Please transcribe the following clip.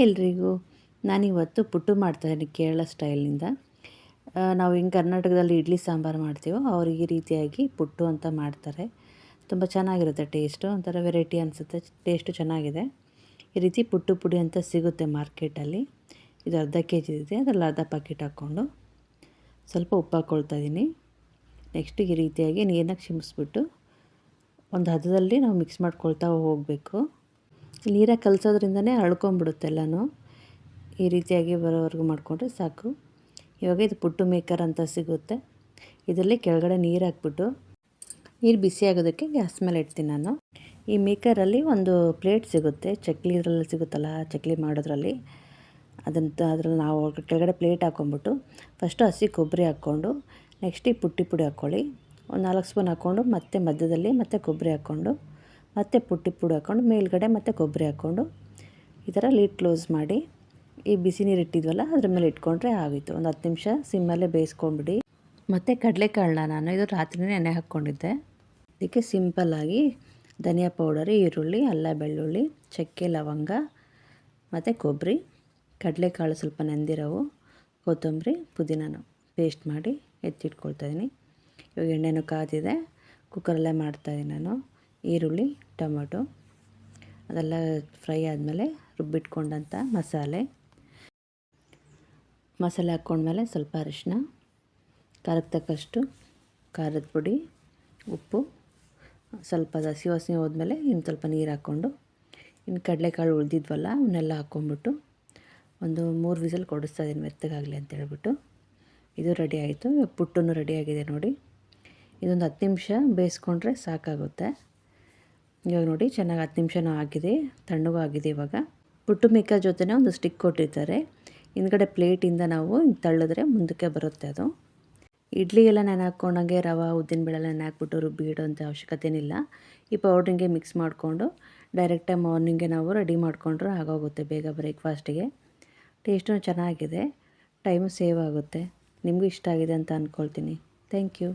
ಎಲ್ರಿಗೂ ನಾನಿವತ್ತು ಪುಟ್ಟು ಮಾಡ್ತಾಯಿದ್ದೀನಿ ಕೇರಳ ಸ್ಟೈಲಿಂದ. ನಾವು ಹಿಂಗೆ ಕರ್ನಾಟಕದಲ್ಲಿ ಇಡ್ಲಿ ಸಾಂಬಾರು ಮಾಡ್ತೀವೋ ಅವ್ರು ಈ ರೀತಿಯಾಗಿ ಪುಟ್ಟು ಅಂತ ಮಾಡ್ತಾರೆ. ತುಂಬ ಚೆನ್ನಾಗಿರುತ್ತೆ ಟೇಸ್ಟು, ಒಂಥರ ವೆರೈಟಿ ಅನಿಸುತ್ತೆ, ಟೇಸ್ಟು ಚೆನ್ನಾಗಿದೆ. ಈ ರೀತಿ ಪುಟ್ಟು ಪುಡಿ ಅಂತ ಸಿಗುತ್ತೆ ಮಾರ್ಕೆಟಲ್ಲಿ. ಇದು ಅರ್ಧ kg ಇದೆ, ಅದರಲ್ಲಿ ಅರ್ಧ ಪ್ಯಾಕೆಟ್ ಹಾಕ್ಕೊಂಡು ಸ್ವಲ್ಪ ಉಪ್ಪು ಹಾಕ್ಕೊಳ್ತಾಯಿದ್ದೀನಿ. ನೆಕ್ಸ್ಟ್ ಈ ರೀತಿಯಾಗಿ ನೀರನ್ನ ಚಿಮ್ಮಿಸ್ಬಿಟ್ಟು ಒಂದು ಹದದಲ್ಲಿ ನಾವು ಮಿಕ್ಸ್ ಮಾಡ್ಕೊಳ್ತಾ ಹೋಗಬೇಕು. ನೀರಾಗಿ ಕಲಸೋದ್ರಿಂದನೇ ಅಳ್ಕೊಂಬಿಡುತ್ತೆ ಎಲ್ಲನೂ. ಈ ರೀತಿಯಾಗಿ ಬರೋವರೆಗೂ ಮಾಡಿಕೊಂಡ್ರೆ ಸಾಕು. ಇವಾಗ ಇದು ಪುಟ್ಟು ಮೇಕರ್ ಅಂತ ಸಿಗುತ್ತೆ. ಇದರಲ್ಲಿ ಕೆಳಗಡೆ ನೀರು ಹಾಕ್ಬಿಟ್ಟು ನೀರು ಬಿಸಿ ಆಗೋದಕ್ಕೆ ಗ್ಯಾಸ್ ಮೇಲೆ ಇಡ್ತೀನಿ ನಾನು. ಈ ಮೇಕರಲ್ಲಿ ಒಂದು ಪ್ಲೇಟ್ ಸಿಗುತ್ತೆ, ಚಕ್ಲಿ ಇದರಲ್ಲಿ ಸಿಗುತ್ತಲ್ಲ, ಚಕ್ಲಿ ಮಾಡೋದ್ರಲ್ಲಿ ಅದರಲ್ಲಿ ನಾವು ಕೆಳಗಡೆ ಪ್ಲೇಟ್ ಹಾಕ್ಕೊಂಬಿಟ್ಟು ಫಸ್ಟು ಹಸಿ ಕೊಬ್ಬರಿ ಹಾಕ್ಕೊಂಡು ನೆಕ್ಸ್ಟ್ ಈ ಪುಟ್ಟಿ ಪುಡಿ ಹಾಕ್ಕೊಳ್ಳಿ. ಒಂದು 4 ಸ್ಪೂನ್ ಹಾಕ್ಕೊಂಡು ಮತ್ತೆ ಮಧ್ಯದಲ್ಲಿ ಮತ್ತೆ ಕೊಬ್ಬರಿ ಹಾಕ್ಕೊಂಡು ಮತ್ತು ಪುಟ್ಟಿ ಪುಡಿ ಹಾಕ್ಕೊಂಡು ಮೇಲ್ಗಡೆ ಮತ್ತು ಕೊಬ್ಬರಿ ಹಾಕ್ಕೊಂಡು ಈ ಥರ ಲೀಡ್ ಕ್ಲೋಸ್ ಮಾಡಿ ಈ ಬಿಸಿ ನೀರು ಇಟ್ಟಿದ್ವಲ್ಲ ಅದ್ರ ಮೇಲೆ ಇಟ್ಕೊಂಡ್ರೆ ಆಗೋಯಿತು. ಒಂದು 10 ನಿಮಿಷ ಸಿಮ್ಮಲ್ಲೇ ಬೇಯಿಸ್ಕೊಂಬಿಡಿ. ಮತ್ತು ಕಡಲೆಕಾಳನ್ನ ನಾನು ಇದು ರಾತ್ರಿನೇ ನೆನೆ ಹಾಕ್ಕೊಂಡಿದ್ದೆ. ಇದಕ್ಕೆ ಸಿಂಪಲ್ಲಾಗಿ ಧನಿಯಾ ಪೌಡರ್, ಈರುಳ್ಳಿ, ಅಲ್ಲ ಬೆಳ್ಳುಳ್ಳಿ, ಚಕ್ಕೆ, ಲವಂಗ ಮತ್ತು ಕೊಬ್ಬರಿ, ಕಡಲೆಕಾಳು ಸ್ವಲ್ಪ ನೆಂದಿರೋವು, ಕೊತ್ತಂಬರಿ, ಪುದೀನನ ಪೇಸ್ಟ್ ಮಾಡಿ ಎತ್ತಿಟ್ಕೊಳ್ತಾಯಿದ್ದೀನಿ. ಇವಾಗ ಎಣ್ಣೆನೂ ಕಾದಿದೆ, ಕುಕ್ಕರಲ್ಲೇ ಮಾಡ್ತಾಯಿದ್ದೀನಿ ನಾನು. ಈರುಳ್ಳಿ, ಟೊಮೊಟೊ ಅದೆಲ್ಲ ಫ್ರೈ ಆದಮೇಲೆ ರುಬ್ಬಿಟ್ಕೊಂಡಂಥ ಮಸಾಲೆ ಹಾಕ್ಕೊಂಡ್ಮೇಲೆ ಸ್ವಲ್ಪ ಅರಿಶಿನ, ಖಾರಕ್ಕೆ ತಕ್ಕಷ್ಟು ಖಾರದ ಪುಡಿ, ಉಪ್ಪು, ಸ್ವಲ್ಪ ಹಸಿ ವಾಸನೆ ಹೋದ್ಮೇಲೆ ಇನ್ನು ಸ್ವಲ್ಪ ನೀರು ಹಾಕ್ಕೊಂಡು ಇನ್ನು ಕಡಲೆಕಾಳು ಉಳಿದಿದ್ವಲ್ಲ ಅವನ್ನೆಲ್ಲ ಹಾಕ್ಕೊಂಬಿಟ್ಟು ಒಂದು 3 ವಿಸಲ್ ಕೊಡಿಸ್ತಾಯಿದ್ದೀನಿ ಮೆತ್ತಗಾಗಲಿ ಅಂತ ಹೇಳ್ಬಿಟ್ಟು. ಇದು ರೆಡಿ ಆಯಿತು. ಪುಟ್ಟೂ ರೆಡಿಯಾಗಿದೆ ನೋಡಿ. ಇದೊಂದು 10 ನಿಮಿಷ ಬೇಯಿಸ್ಕೊಂಡ್ರೆ ಸಾಕಾಗುತ್ತೆ. ಇವಾಗ ನೋಡಿ ಚೆನ್ನಾಗಿ 10 ನಿಮಿಷನೂ ಆಗಿದೆ, ತಣ್ಣಗೂ ಆಗಿದೆ. ಇವಾಗ ಪುಟ್ಟು ಮೇಕರ್ ಜೊತೆನೇ ಒಂದು ಸ್ಟಿಕ್ ಕೊಟ್ಟಿರ್ತಾರೆ. ಹಿಂದ್ಗಡೆ ಪ್ಲೇಟಿಂದ ನಾವು ಹಿಂಗೆ ತಳ್ಳಿದ್ರೆ ಮುಂದಕ್ಕೆ ಬರುತ್ತೆ ಅದು. ಇಡ್ಲಿಗೆಲ್ಲ ನೆನೆ ಹಾಕ್ಕೊಂಡಂಗೆ ರವೆ, ಉದ್ದಿನಬೇಳೆಲ್ಲ ನೆನೆ ಹಾಕ್ಬಿಟ್ಟು ರುಬ್ಬಿ ಇಡೋಂಥ ಅವಶ್ಯಕತೆನಿಲ್ಲ. ಈ ಪೌಡ್ರಿಂಗೆ ಮಿಕ್ಸ್ ಮಾಡಿಕೊಂಡು ಡೈರೆಕ್ಟಾಗಿ ಮಾರ್ನಿಂಗೆ ನಾವು ರೆಡಿ ಮಾಡಿಕೊಂಡ್ರೆ ಆಗೋಗುತ್ತೆ ಬೇಗ ಬ್ರೇಕ್ಫಾಸ್ಟಿಗೆ. ಟೇಸ್ಟೂ ಚೆನ್ನಾಗಿದೆ, ಟೈಮು ಸೇವ್ ಆಗುತ್ತೆ. ನಿಮಗೂ ಇಷ್ಟ ಆಗಿದೆ ಅಂತ ಅಂದ್ಕೊಳ್ತೀನಿ. Thank you.